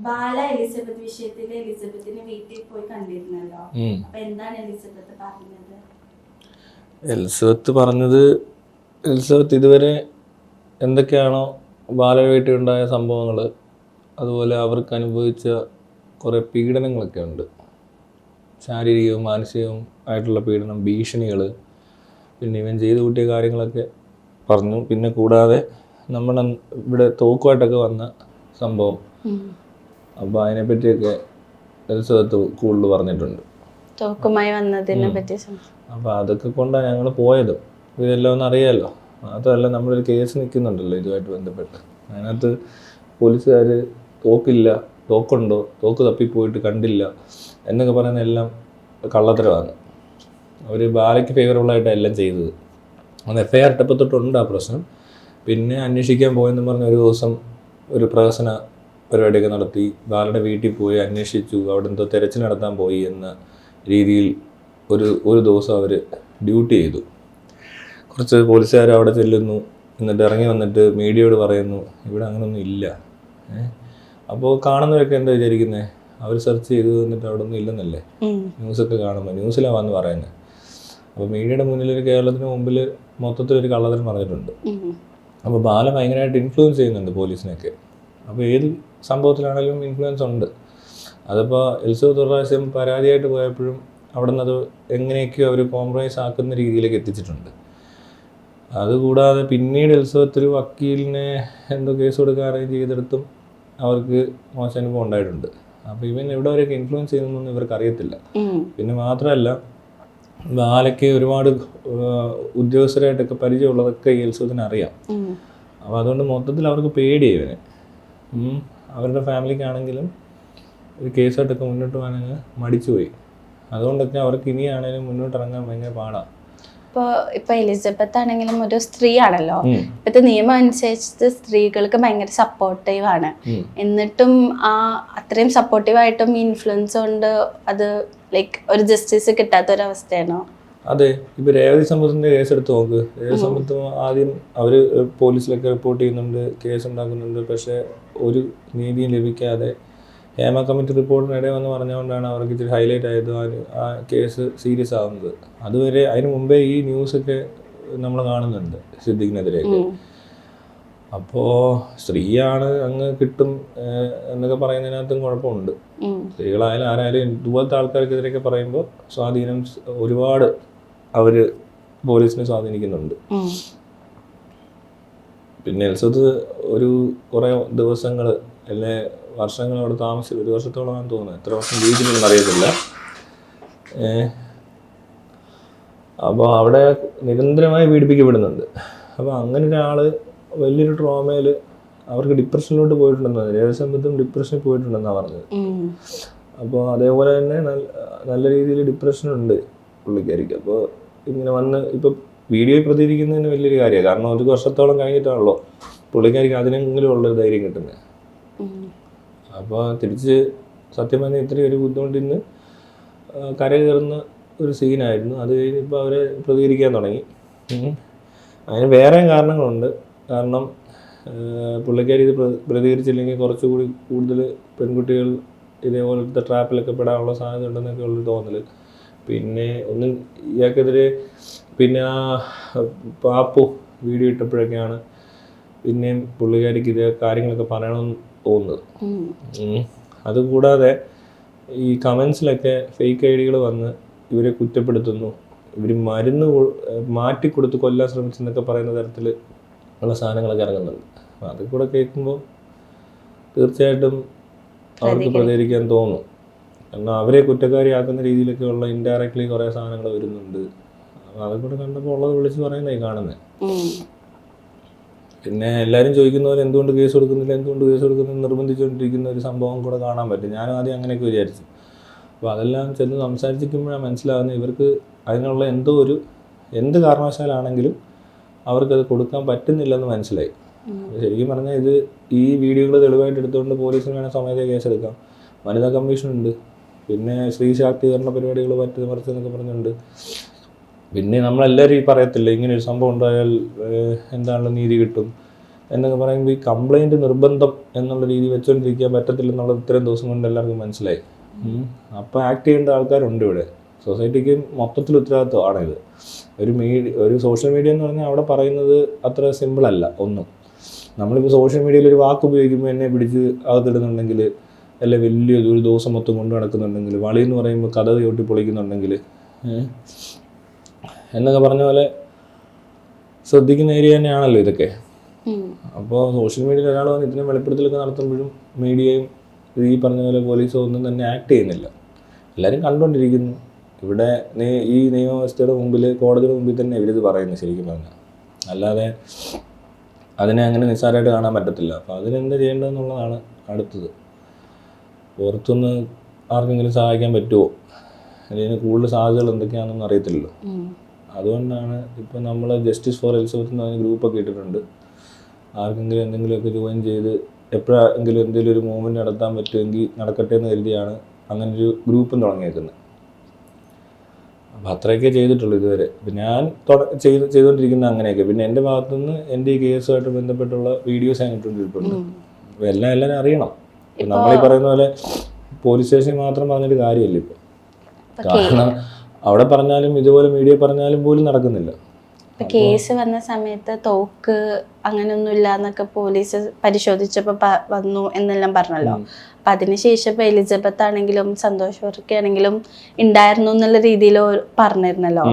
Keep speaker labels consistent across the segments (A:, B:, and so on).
A: ബാല Elizabeth വിഷയത്തിൽ എലിസബത്തിന് വീട്ടിൽ പോയി കണ്ടിരുന്നല്ലോ. അപ്പൊ എന്താണ് എലിസബത്ത് പറഞ്ഞത്?
B: എലിസബത്ത് ഇതുവരെ എന്തൊക്കെയാണോ ബാല വീട്ടിൽ ഉണ്ടായ സംഭവങ്ങൾ, അതുപോലെ അവർക്ക് അനുഭവിച്ച കുറേ പീഡനങ്ങളൊക്കെ ഉണ്ട്. ശാരീരികവും മാനസികവും ആയിട്ടുള്ള പീഡനം, ഭീഷണികൾ, പിന്നെ ഇവൻ ചെയ്തു കൂട്ടിയ കാര്യങ്ങളൊക്കെ പറഞ്ഞു. പിന്നെ കൂടാതെ നമ്മുടെ ഇവിടെ തോക്കുമായിട്ടൊക്കെ വന്ന സംഭവം, അപ്പോൾ അതിനെപ്പറ്റിയൊക്കെ എലിസബത്ത് കൂടുതൽ പറഞ്ഞിട്ടുണ്ട്.
A: തോക്കുമായി വന്നതിനെ പറ്റി.
B: അപ്പോൾ അതൊക്കെ കൊണ്ടാണ് ഞങ്ങൾ പോയത്. ഇതെല്ലാം ഒന്ന് അറിയാമല്ലോ. മാത്രമല്ല നമ്മളൊരു കേസ് നിൽക്കുന്നുണ്ടല്ലോ ഇതുമായിട്ട് ബന്ധപ്പെട്ട്. അതിനകത്ത് പോലീസുകാർ തോക്കില്ല, തോക്കുണ്ടോ, തോക്ക് തപ്പിപ്പോയിട്ട് കണ്ടില്ല എന്നൊക്കെ പറയുന്ന എല്ലാം കള്ളത്തരമാണ്. അവർ ബാലയ്ക്ക് ഫേവറബിളായിട്ടാണ് എല്ലാം ചെയ്തത്. അത് FIR ഇട്ടപ്പോൾ തൊട്ടുണ്ട് ആ പ്രശ്നം. പിന്നെ അന്വേഷിക്കാൻ പോയെന്ന് പറഞ്ഞ ഒരു ദിവസം ഒരു പ്രഹസന പരിപാടിയൊക്കെ നടത്തി. ബാലയുടെ വീട്ടിൽ പോയി അന്വേഷിച്ചു, അവിടെ എന്തോ തെരച്ചിൽ നടത്താൻ പോയി എന്ന രീതിയിൽ ഒരു ദിവസം അവർ ഡ്യൂട്ടി ചെയ്തു. കുറച്ച് പോലീസുകാർ അവിടെ ചെല്ലുന്നു, എന്നിട്ട് ഇറങ്ങി വന്നിട്ട് മീഡിയയോട് പറയുന്നു ഇവിടെ അങ്ങനെയൊന്നും ഇല്ല. അപ്പോൾ കാണുന്നവരൊക്കെ എന്താ വിചാരിക്കുന്നത്, അവർ സെർച്ച് ചെയ്ത് എന്നിട്ട് അവിടെ ഒന്നും ഇല്ലെന്നല്ലേ ന്യൂസൊക്കെ കാണുമ്പോൾ, ന്യൂസിലാണ് വന്ന് പറയുന്നത്. അപ്പോൾ മീഡിയയുടെ മുന്നിൽ കേരളത്തിന് മുമ്പിൽ മൊത്തത്തിലൊരു കള്ളത്തരം പറഞ്ഞിട്ടുണ്ട്. അപ്പോൾ ബാല ഭയങ്കരമായിട്ട് ഇൻഫ്ലുവൻസ് ചെയ്യുന്നുണ്ട് പോലീസിനൊക്കെ. അപ്പോൾ ഏത് സംഭവത്തിലാണെങ്കിലും ഇൻഫ്ലുവൻസ് ഉണ്ട്. അതിപ്പോൾ എലിസബത്ത് ഒരു പ്രാവശ്യം പരാതിയായിട്ട് പോയപ്പോഴും അവിടെ നിന്ന് അത് എങ്ങനെയൊക്കെയോ അവർ കോംപ്രമൈസ് ആക്കുന്ന രീതിയിലേക്ക് എത്തിച്ചിട്ടുണ്ട്. അതുകൂടാതെ പിന്നീട് എലിസബത്ത് ഒരു വക്കീലിനെ എന്തോ കേസ് കൊടുക്കാൻ അറേഞ്ച് ചെയ്തെടുത്തും അവർക്ക് മോശം അനുഭവം ഉണ്ടായിട്ടുണ്ട്. അപ്പോൾ ഇവൻ എവിടെ വരെയൊക്കെ ഇൻഫ്ലുവൻസ് ചെയ്യുന്നൊന്നും ഇവർക്ക് അറിയത്തില്ല. പിന്നെ മാത്രമല്ല ബാലയ്ക്ക് ഒരുപാട് ഉദ്യോഗസ്ഥരായിട്ടൊക്കെ പരിചയമുള്ളതൊക്കെ എലിസബത്തിന് അറിയാം. അപ്പോൾ അതുകൊണ്ട് മൊത്തത്തിൽ അവർക്ക് പേടിയായി ഇവനെ. അവരുടെ ഫാമിലിക്കാണെങ്കിലും ഒരു കേസായിട്ടൊക്കെ മുന്നോട്ട് പോകാനങ്ങ് മടിച്ചുപോയി. അതുകൊണ്ടൊക്കെ അവർക്ക് ഇനിയാണെങ്കിലും മുന്നോട്ട് ഇറങ്ങാൻ ഭയങ്കര പാടാണ്.
A: ഇപ്പൊ എലിസബത്ത് ആണെങ്കിലും ഒരു സ്ത്രീ ആണല്ലോ. ഇപ്പത്തെ നിയമം അനുസരിച്ച് സ്ത്രീകൾക്ക് ഭയങ്കര സപ്പോർട്ടീവ് ആണ്. എന്നിട്ടും അത്രയും സപ്പോർട്ടീവായിട്ടും ഇൻഫ്ലുവൻസ് കൊണ്ട് അത് ലൈക്ക് ഒരു ജസ്റ്റിസ് കിട്ടാത്തൊരവസ്ഥയാണോ?
B: അതെ. ഇപ്പൊ രേവതി സമ്പത്തിന്റെ കേസ് എടുത്ത് നോക്ക്. രേവതി സമ്പത്ത് ആദ്യം അവര് പോലീസിലൊക്കെ റിപ്പോർട്ട് ചെയ്യുന്നുണ്ട്, കേസ് ഉണ്ടാക്കുന്നുണ്ട്. പക്ഷെ ഒരു നീതിയും ലഭിക്കാതെ ഹേമ കമ്മിറ്റി റിപ്പോർട്ടിനിടെ വന്ന് പറഞ്ഞുകൊണ്ടാണ് അവർക്ക് ഇച്ചിരി ഹൈലൈറ്റ് ആയത് ആ കേസ് സീരിയസ് ആവുന്നത്. അതുവരെ അതിന് മുമ്പേ ഈ ന്യൂസൊക്കെ നമ്മൾ കാണുന്നുണ്ട് സിദ്ദിഖിനെതിരെയൊക്കെ. അപ്പോൾ സ്ത്രീയാണ് അങ്ങ് കിട്ടും എന്നൊക്കെ പറയുന്നതിനകത്തും കുഴപ്പമുണ്ട്. സ്ത്രീകളായാലും ആരായാലും ഇതുപോലത്തെ ആൾക്കാർക്കെതിരെയൊക്കെ പറയുമ്പോൾ സ്വാധീനം ഒരുപാട് അവർ പോലീസിനെ സ്വാധീനിക്കുന്നുണ്ട്. പിന്നെ എലിസബത്ത് കുറേ ദിവസങ്ങൾ അല്ലെ വർഷങ്ങൾ അവിടെ താമസിച്ചു. 1 വർഷത്തോളമാണെന്ന് തോന്നുന്നു. എത്ര വർഷം ജീവിച്ചിട്ടുണ്ടെന്ന് അറിയത്തില്ല. അപ്പോൾ അവിടെ നിരന്തരമായി പീഡിപ്പിക്കപ്പെടുന്നുണ്ട്. അപ്പോൾ അങ്ങനെ ഒരാൾ വലിയൊരു ട്രോമയിൽ അവർക്ക് ഡിപ്രഷനിലോട്ട് പോയിട്ടുണ്ടെന്ന്, രേവതി സമ്പത്തും ഡിപ്രഷനിൽ പോയിട്ടുണ്ടെന്നാണ് പറഞ്ഞത്. അപ്പോൾ അതേപോലെ തന്നെ നല്ല രീതിയിൽ ഡിപ്രഷനുണ്ട് പുള്ളിക്കാരിക്ക്. അപ്പോൾ ഇങ്ങനെ വന്ന് ഇപ്പോൾ വീഡിയോയിൽ പ്രതികരിക്കുന്നതിന് വലിയൊരു കാര്യമാണ്. കാരണം 1 വർഷത്തോളം കഴിഞ്ഞിട്ടാണല്ലോ പുള്ളിക്കാരിക്ക് അതിനെങ്കിലും ഉള്ളൊരു ധൈര്യം കിട്ടുന്നത്. അപ്പോൾ തിരിച്ച് സത്യം പറഞ്ഞാൽ ഇത്രയും ഒരു ബുദ്ധിമുട്ടിന്ന് കരകയറുന്ന ഒരു സീനായിരുന്നു. അത് കഴിഞ്ഞിപ്പോൾ അവർ പ്രതികരിക്കാൻ തുടങ്ങി. അതിന് വേറെയും കാരണങ്ങളുണ്ട്. കാരണം പുള്ളിക്കാരി ഇത് പ്രതികരിച്ചില്ലെങ്കിൽ കുറച്ചുകൂടി കൂടുതൽ പെൺകുട്ടികൾ ഇതേപോലത്തെ ട്രാപ്പിലൊക്കെ പെടാനുള്ള സാധ്യത ഉണ്ടെന്നൊക്കെ ഉള്ളൊരു തോന്നൽ. പിന്നെ ഒന്നും ഇയാൾക്കെതിരെ പിന്നെ ആ പാപ്പു വീഡിയോ ഇട്ടപ്പോഴൊക്കെയാണ് പിന്നെയും പുള്ളിക്കാരിക്ക് ഇതേ കാര്യങ്ങളൊക്കെ പറയണമെന്ന് തോന്നുന്നത്. അതുകൂടാതെ ഈ കമൻസിലൊക്കെ ഫേക്ക് ഐഡികൾ വന്ന് ഇവരെ കുറ്റപ്പെടുത്തുന്നു, ഇവർ മരുന്ന് മാറ്റിക്കൊടുത്ത് കൊല്ലാൻ ശ്രമിച്ചെന്നൊക്കെ പറയുന്ന തരത്തിൽ ഉള്ള സാധനങ്ങളൊക്കെ ഇറങ്ങുന്നുണ്ട്. അപ്പം അതൊക്കെ കൂടെ കേൾക്കുമ്പോൾ തീർച്ചയായിട്ടും അവർക്ക് പ്രതികരിക്കാൻ തോന്നും. കാരണം അവരെ കുറ്റക്കാരിയാക്കുന്ന രീതിയിലൊക്കെയുള്ള ഇൻഡയറക്റ്റ്ലി കുറേ സാധനങ്ങൾ വരുന്നുണ്ട്. അപ്പം അതൊക്കെ കൂടെ കണ്ടപ്പോൾ ഉള്ളത് വിളിച്ച് പറയുന്നതായി കാണുന്നത്. പിന്നെ എല്ലാവരും ചോദിക്കുന്ന പോലെ എന്തുകൊണ്ട് കേസ് കൊടുക്കുന്നില്ല നിർബന്ധിച്ചുകൊണ്ടിരിക്കുന്ന ഒരു സംഭവം കൂടെ കാണാൻ പറ്റും. ഞാനും ആദ്യം അങ്ങനെയൊക്കെ വിചാരിച്ചു. അപ്പോൾ അതെല്ലാം ചെന്ന് സംസാരിച്ചിരിക്കുമ്പോഴാണ് മനസ്സിലാകുന്നത് ഇവർക്ക് അതിനുള്ള എന്ത് കാരണവശാലാണെങ്കിലും അവർക്കത് കൊടുക്കാൻ പറ്റുന്നില്ലെന്ന് മനസ്സിലായി. ശരിക്കും പറഞ്ഞാൽ ഈ വീഡിയോകൾ തെളിവായിട്ട് എടുത്തുകൊണ്ട് പോലീസിന് വേണേൽ സ്വമേധയാ കേസെടുക്കാം. വനിതാ കമ്മീഷനുണ്ട്, പിന്നെ സ്ത്രീ ശാക്തീകരണ പരിപാടികൾ മറിച്ചെന്നൊക്കെ പറഞ്ഞിട്ടുണ്ട്. പിന്നെ നമ്മളെല്ലാവരും ഈ പറയത്തില്ല ഇങ്ങനെ ഒരു സംഭവം ഉണ്ടായാൽ എന്താണല്ലോ നീതി കിട്ടും, എന്നൊക്കെ പറയുമ്പോൾ ഈ കംപ്ലൈൻറ്റ് നിർബന്ധം എന്നുള്ള രീതി വെച്ചുകൊണ്ടിരിക്കാൻ പറ്റത്തില്ലെന്നുള്ളത് ഇത്രയും ദിവസം കൊണ്ട് എല്ലാവർക്കും മനസ്സിലായി. അപ്പോൾ ആക്ട് ചെയ്യേണ്ട ആൾക്കാരുണ്ട് ഇവിടെ. സൊസൈറ്റിക്ക് മൊത്തത്തിൽ ഉത്തരവാദിത്വമാണിത്. ഒരു സോഷ്യൽ മീഡിയ എന്ന് പറഞ്ഞാൽ അവിടെ പറയുന്നത് അത്ര സിമ്പിളല്ല ഒന്നും. നമ്മളിപ്പോൾ സോഷ്യൽ മീഡിയയിൽ ഒരു വാക്ക് ഉപയോഗിക്കുമ്പോൾ എന്നെ പിടിച്ച് അകത്തിടുന്നുണ്ടെങ്കിൽ, അല്ലെ വലിയൊരു ദിവസം മൊത്തം കൊണ്ട് നടക്കുന്നുണ്ടെങ്കിൽ, വളി എന്ന് പറയുമ്പോൾ കഥ ചവിട്ടി പൊളിക്കുന്നുണ്ടെങ്കിൽ എന്നൊക്കെ പറഞ്ഞ പോലെ ശ്രദ്ധിക്കുന്ന ഏരിയ തന്നെയാണല്ലോ ഇതൊക്കെ. അപ്പോൾ സോഷ്യൽ മീഡിയയിൽ ഒരാൾ വന്ന് ഇത്രയും വെളിപ്പെടുത്തലൊക്കെ നടത്തുമ്പോഴും മീഡിയയും ഈ പറഞ്ഞ പോലെ പോലീസോ ഒന്നും തന്നെ ആക്ട് ചെയ്യുന്നില്ല. എല്ലാവരും കണ്ടുകൊണ്ടിരിക്കുന്നു. ഇവിടെ ഈ നിയമവ്യവസ്ഥയുടെ മുമ്പിൽ, കോടതിയുടെ മുമ്പിൽ തന്നെ ഇവരിത് പറയുന്നത് ശരിക്കും പറഞ്ഞാൽ. അല്ലാതെ അതിനെ അങ്ങനെ നിസ്സാരമായിട്ട് കാണാൻ പറ്റത്തില്ല. അപ്പോൾ അതിനെന്താ ചെയ്യേണ്ടതെന്നുള്ളതാണ് അടുത്തത്. പുറത്തുനിന്ന് ആർക്കെങ്കിലും സഹായിക്കാൻ പറ്റുമോ, അതിന് കൂടുതൽ സാധ്യതകൾ എന്തൊക്കെയാണെന്നൊന്നും അറിയത്തില്ലല്ലോ. അതുകൊണ്ടാണ് ഇപ്പോൾ നമ്മൾ ജസ്റ്റിസ് ഫോർ എലിസബത്ത് എന്ന് പറഞ്ഞ ഗ്രൂപ്പൊക്കെ ഇട്ടിട്ടുണ്ട്. ആർക്കെങ്കിലും എന്തെങ്കിലുമൊക്കെ ജോയിൻ ചെയ്ത് എപ്പോഴെങ്കിലും എന്തെങ്കിലും ഒരു മൂവ്മെൻറ്റ് നടത്താൻ പറ്റുമെങ്കിൽ നടക്കട്ടെ എന്ന് കരുതിയാണ് അങ്ങനൊരു ഗ്രൂപ്പും തുടങ്ങിയേക്കുന്നത്. അപ്പോൾ അത്രയൊക്കെ ചെയ്തിട്ടുള്ളൂ ഇതുവരെ. ഇപ്പം ഞാൻ ചെയ്തുകൊണ്ടിരിക്കുന്നത് അങ്ങനെയൊക്കെ. പിന്നെ എൻ്റെ ഭാഗത്തുനിന്ന് എൻ്റെ ഈ കേസുമായിട്ട് ബന്ധപ്പെട്ടുള്ള വീഡിയോസ് ഞാൻ ഇട്ടുകൊണ്ടിരിപ്പുണ്ട്. അപ്പോൾ എല്ലാവരും അറിയണം. നമ്മളീ പറയുന്ന പോലെ പോലീസ് സ്റ്റേഷനിൽ മാത്രം പറഞ്ഞൊരു കാര്യമില്ല ഇപ്പോൾ. കാരണം അവിടെ പറഞ്ഞാലും ഇതുപോലെ മീഡിയ പറഞ്ഞാലും പോലും നടക്കുന്നില്ല.
A: കേസ് വന്ന സമയത്ത് തോക്ക് അങ്ങനെയൊന്നും ഇല്ല എന്നൊക്കെ പോലീസ് പരിശോധിച്ചപ്പോൾ വന്നു എന്നെല്ലാം പറഞ്ഞല്ലോ. അപ്പൊ അതിനുശേഷം ഇപ്പൊ എലിസബത്ത് ആണെങ്കിലും സന്തോഷ് വർക്കി ആണെങ്കിലും ഉണ്ടായിരുന്നു എന്നുള്ള രീതിയിൽ പറഞ്ഞിരുന്നല്ലോ.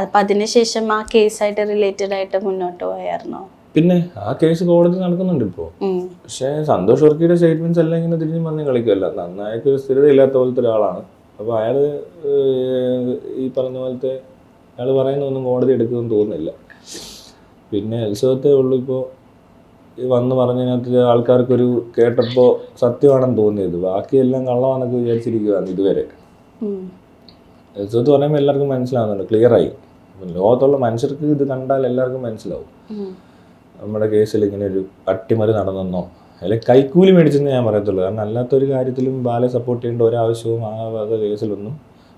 A: അപ്പൊ അതിനുശേഷം ആ കേസായിട്ട് റിലേറ്റഡ് ആയിട്ട് മുന്നോട്ട് പോയായിരുന്നോ?
B: പിന്നെ ആ കേസ് കോടതി നടക്കുന്നുണ്ട് ഇപ്പോൾ. പക്ഷേ സന്തോഷ് വർക്കിയുടെ സ്റ്റേറ്റ്മെന്റ്സ് എല്ലാം ഇങ്ങനെ തിരിഞ്ഞു വന്ന് കളിക്കുമല്ല. നന്നായിട്ട് സ്ഥിരതയില്ലാത്ത പോലത്തെ ഒരാളാണ്. അപ്പോൾ അയാൾ ഈ പറഞ്ഞ പോലത്തെ അയാൾ പറയുന്നൊന്നും കോടതി എടുക്കുമെന്ന് തോന്നുന്നില്ല. പിന്നെ എലിസബത്തേ ഉള്ളൂ ഇപ്പോൾ വന്ന് പറഞ്ഞതിനകത്ത് ആൾക്കാർക്കൊരു കേട്ടപ്പോൾ സത്യമാണെന്ന് തോന്നിയത്. ബാക്കിയെല്ലാം കള്ളമാണെന്നൊക്കെ വിചാരിച്ചിരിക്കുകയാണ് ഇതുവരെ. എലിസബത്ത് പറയുമ്പോൾ എല്ലാവർക്കും മനസ്സിലാവുന്നുണ്ട്, ക്ലിയറായി. ലോകത്തുള്ള മനുഷ്യർക്ക് ഇത് കണ്ടാൽ എല്ലാവർക്കും മനസ്സിലാവും നമ്മുടെ കേസിൽ ഇങ്ങനെ ഒരു അട്ടിമറി നടന്നെന്നോ അല്ലെങ്കിൽ കൈക്കൂലി മേടിച്ചെന്ന് ഞാൻ പറയത്തുള്ളൂ. കാരണം അല്ലാത്തൊരു കാര്യത്തിലും ബാലെ സപ്പോർട്ട് ചെയ്യേണ്ട ഒരാവശ്യവും ആ വക കേസിലൊന്നും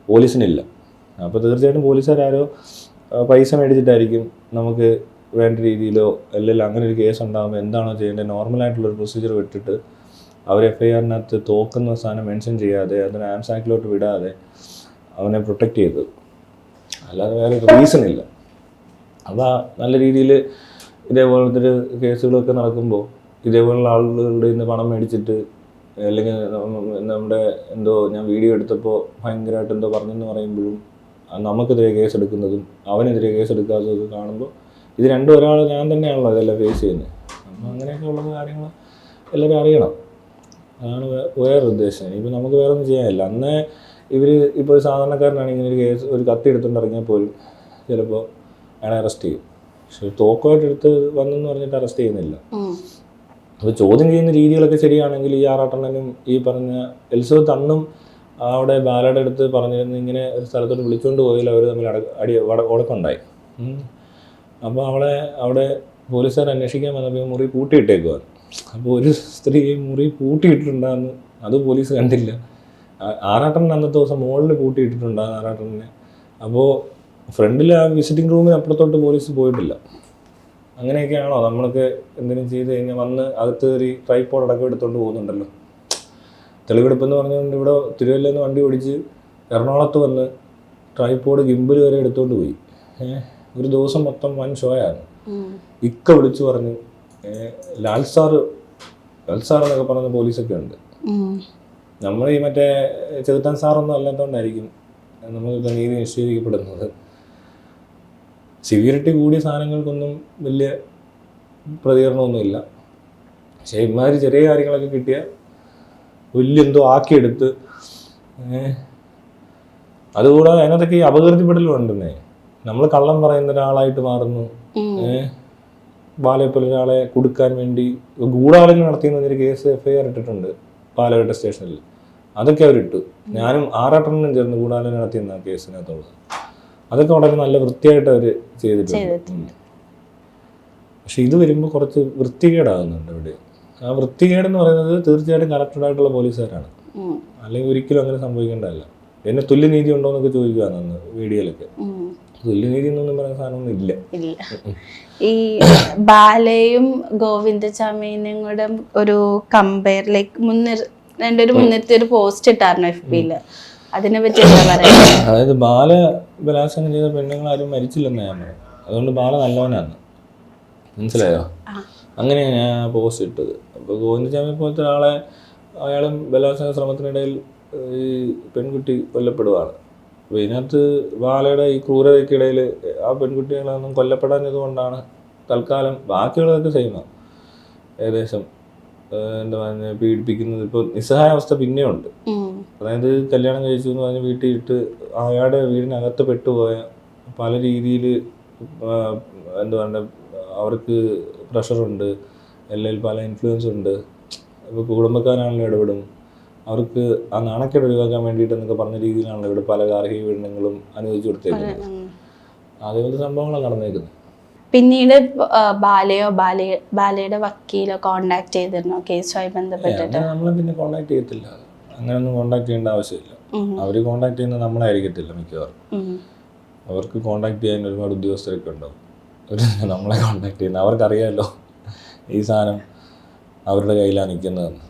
B: പോലീസിനില്ല. അപ്പോൾ തീർച്ചയായിട്ടും പോലീസുകാരോ പൈസ മേടിച്ചിട്ടായിരിക്കും നമുക്ക് വേണ്ട രീതിയിലോ അല്ലെങ്കിൽ അങ്ങനെ ഒരു കേസ് ഉണ്ടാകുമ്പോൾ എന്താണോ ചെയ്യേണ്ടത് നോർമലായിട്ടുള്ളൊരു പ്രൊസീജിയർ വിട്ടിട്ട് അവർ FIR-നകത്ത് തോക്കുന്ന സാധനം മെൻഷൻ ചെയ്യാതെ അതിന് ആംസ് ആക്ടിലോട്ട് വിടാതെ അവനെ പ്രൊട്ടക്റ്റ് ചെയ്തത്. അല്ലാതെ വേറെ റീസൺ ഇല്ല. അപ്പോൾ നല്ല രീതിയിൽ ഇതേപോലത്തെ ഒരു കേസുകളൊക്കെ നടക്കുമ്പോൾ ഇതേപോലുള്ള ആളുകളുടെ ഇന്ന് പണം മേടിച്ചിട്ട് അല്ലെങ്കിൽ നമ്മുടെ എന്തോ ഞാൻ വീഡിയോ എടുത്തപ്പോൾ ഭയങ്കരമായിട്ട് എന്തോ പറഞ്ഞെന്ന് പറയുമ്പോഴും നമുക്കെതിരെ കേസ് എടുക്കുന്നതും അവനെതിരെ കേസ് എടുക്കാത്തതൊക്കെ കാണുമ്പോൾ ഇത് രണ്ടും ഒരാൾ ഞാൻ തന്നെയാണല്ലോ ഇതെല്ലാം ഫേസ് ചെയ്യുന്നത്. അപ്പോൾ അങ്ങനെയൊക്കെ ഉള്ള കാര്യങ്ങൾ എല്ലാവരും അറിയണം. അതാണ് വേറൊരു ഉദ്ദേശം. ഇനിയിപ്പോൾ നമുക്ക് വേറെ ഒന്നും ചെയ്യാനില്ല. അന്നേ ഇവർ ഇപ്പോൾ ഒരു സാധാരണക്കാരനാണ് ഇങ്ങനെ ഒരു കേസ് ഒരു കത്തി എടുത്തുകൊണ്ട് ഇറങ്ങിയാൽ പോലും ചിലപ്പോൾ അയാളെ അറസ്റ്റ് ചെയ്യും. പക്ഷെ തോക്കുമായിട്ട് എടുത്ത് വന്നെന്ന് പറഞ്ഞിട്ട് അറസ്റ്റ് ചെയ്യുന്നില്ല. അപ്പോൾ ചോദ്യം ചെയ്യുന്ന രീതികളൊക്കെ ശരിയാണെങ്കിൽ ഈ ആറാട്ടണ്ണനും ഈ പറഞ്ഞ എലിസബത്ത് അന്നും അവിടെ ബാലയുടെ അടുത്ത് പറഞ്ഞിരുന്നു ഇങ്ങനെ ഒരു സ്ഥലത്തോട്ട് വിളിച്ചുകൊണ്ട് പോയാൽ അവർ തമ്മിൽ ഉടക്കുണ്ടായി. അപ്പോൾ അവിടെ പോലീസുകാർ അന്വേഷിക്കാൻ വന്നപ്പോൾ മുറി പൂട്ടിയിട്ടേക്കുവാണ്. അപ്പോൾ ഒരു സ്ത്രീ മുറി പൂട്ടിയിട്ടിട്ടുണ്ടാകുന്നു, അത് പോലീസ് കണ്ടില്ല. ആറാട്ടണ്ണൻ അന്നത്തെ ദിവസം മുകളിൽ പൂട്ടിയിട്ടിട്ടുണ്ടാകും ആറാട്ടണ്ണനെ. അപ്പോൾ ഫ്രണ്ടിൽ ആ വിസിറ്റിംഗ് റൂമിന് അപ്പുറത്തോട്ട് പോലീസ് പോയിട്ടില്ല. അങ്ങനെയൊക്കെയാണോ നമ്മളൊക്കെ എന്തെങ്കിലും ചെയ്ത് കഴിഞ്ഞാൽ വന്ന് അകത്ത് ഒരു ട്രൈപോഡ് അടക്കം എടുത്തുകൊണ്ട് പോകുന്നുണ്ടല്ലോ. തെളിവെടുപ്പെന്ന് പറഞ്ഞുകൊണ്ട് ഇവിടെ തിരുവല്ലയിൽ നിന്ന് വണ്ടി ഓടിച്ച് എറണാകുളത്ത് വന്ന് ട്രൈപോഡ് ഗിംബിൾ വരെ എടുത്തുകൊണ്ട് പോയി. ഒരു ദിവസം മൊത്തം വൻ ഷോയാണ്. ഇക്ക വിളിച്ചു പറഞ്ഞു ലാൽ സാർ എന്നൊക്കെ പറയുന്ന പോലീസൊക്കെ ഉണ്ട്. നമ്മൾ ഈ മറ്റേ ചെറുത്താൻ സാറൊന്നും അല്ലാത്തതുകൊണ്ടായിരിക്കും നമ്മളിപ്പോൾ നീതി നിശ്ചയിക്കപ്പെടുന്നത്. സിവിയറിറ്റി കൂടിയ സാധനങ്ങൾക്കൊന്നും വലിയ പ്രതികരണമൊന്നുമില്ല. പക്ഷേ ഇമാതിരി ചെറിയ കാര്യങ്ങളൊക്കെ കിട്ടിയാൽ വലിയ എന്തോ ആക്കിയെടുത്ത് അതുകൂടാതെ അതിനകത്തൊക്കെ ഈ അപകീർത്തിപ്പെടലും ഉണ്ടെന്നേ. നമ്മൾ കള്ളം പറയുന്ന ഒരാളായിട്ട് മാറുന്നു. ബാലയെപ്പോലെ ഒരാളെ കൊടുക്കാൻ വേണ്ടി ഗൂഢാലോചന നടത്തിയെന്നൊരു കേസ് FIR ഇട്ടിട്ടുണ്ട് പാലഘട്ട സ്റ്റേഷനിൽ. അതൊക്കെ അവരിട്ടു. ഞാനും ആറാട്ടണ്ണനും ചേർന്ന് ഗൂഢാലോചന നടത്തിയെന്ന കേസിനകത്തുള്ളത്. അതൊക്കെ വളരെ നല്ല വൃത്തിയായിട്ട് അവർ ചെയ്തിട്ടുണ്ട്. പക്ഷെ ഇത് വരുമ്പോൾ കുറച്ച് വൃത്തികേടാകുന്നുണ്ട് ഇവിടെ. ആ വൃത്തികേടെന്ന് പറയുന്നത് തീർച്ചയായിട്ടും കറക്റ്റഡായിട്ടുള്ള പോലീസുകാരാണ്. അല്ലെങ്കിൽ ഒരിക്കലും അങ്ങനെ സംഭവിക്കേണ്ടതല്ല. എന്നെ തുല്യനീതി ഉണ്ടോ എന്നൊക്കെ ചോദിക്കുകയാണ് അന്ന് വീഡിയോയിലൊക്കെ. തുല്യനീതി എന്നൊന്നും പറയുന്ന സാധനമൊന്നും ഇല്ല.
A: ഇല്ല. ഈ ബാലയും ഗോവിന്ദചാമിനും കൂടെ ഒരു കമ്പയർ രണ്ടൊരു മുൻനിർത്തി ഒരു പോസ്റ്റ് ഇട്ടായിരുന്നു FB-ല്. അതിനെ പറ്റി എന്താ പറയാ?
B: അതായത് ബാല ബലാത്സംഗം ചെയ്ത പെണ്ണുങ്ങൾ ആരും മരിച്ചില്ലെന്ന് ഞാൻ പറയും. അതുകൊണ്ട് ബാല നല്ലവനാണ്, മനസ്സിലായോ? അങ്ങനെയാണ് ഞാൻ പോസ്റ്റ് ഇട്ടത്. അപ്പോൾ ഗോവിന്ദചാമി പോലത്തെ ഒരാളെ അയാളും ബലാത്സംഗ ശ്രമത്തിനിടയിൽ ഈ പെൺകുട്ടി കൊല്ലപ്പെടുവാണ്. അപ്പോൾ ഇതിനകത്ത് ബാലയുടെ ഈ ക്രൂരതയ്ക്കിടയിൽ ആ പെൺകുട്ടികളൊന്നും കൊല്ലപ്പെടാഞ്ഞത് കൊണ്ടാണ് തൽക്കാലം ബാക്കിയുള്ളതൊക്കെ ചെയ്യുന്നത് ഏകദേശം എന്താ പറയുക പീഡിപ്പിക്കുന്നത്. ഇപ്പോൾ നിസ്സഹായാവസ്ഥ പിന്നെയുണ്ട്. അതായത് കല്യാണം കഴിച്ചു എന്ന് പറഞ്ഞ് വീട്ടിൽ ഇട്ട് അയാളുടെ വീടിനകത്ത് പെട്ടുപോയ പല രീതിയിൽ എന്താ പറയുക അവർക്ക് പ്രഷറുണ്ട്, അല്ലെങ്കിൽ പല ഇൻഫ്ലുവൻസ് ഉണ്ട്. ഇപ്പോൾ കുടുംബക്കാരാണല്ലോ ഇടപെടും, അവർക്ക് ആ നാണക്കേട് ഒഴിവാക്കാൻ വേണ്ടിയിട്ട് എന്നൊക്കെ പറഞ്ഞ രീതിയിലാണല്ലോ ഇവിടെ പല ഗാർഹിക പീഡനങ്ങളും അനുവദിച്ചു കൊടുത്തേക്കുന്നത്. അതേപോലത്തെ സംഭവങ്ങളാണ് നടന്നേക്കുന്നത്.
A: പിന്നീട് ബാലയുടെ വക്കീലോ കോണ്ടാക്ട് ചെയ്തിരുന്നോ കേസുമായി ബന്ധപ്പെട്ടിട്ട്?
B: നമ്മളെ പിന്നെ കോണ്ടാക്ട് ചെയ്യത്തില്ല, അങ്ങനെയൊന്നും കോണ്ടാക്ട് ചെയ്യേണ്ട ആവശ്യമില്ല. അവർ കോണ്ടാക്ട് ചെയ്യുന്നത് നമ്മളായിരിക്കത്തില്ല മിക്കവാറും. അവർക്ക് കോണ്ടാക്ട് ചെയ്യാൻ ഒരുപാട് ഉദ്യോഗസ്ഥരൊക്കെ ഉണ്ടാവും. നമ്മളെ കോണ്ടാക്ട് ചെയ്യുന്നത് അവർക്കറിയാമല്ലോ ഈ സാധനം അവരുടെ കയ്യിലാണ് നിൽക്കുന്നതെന്ന്.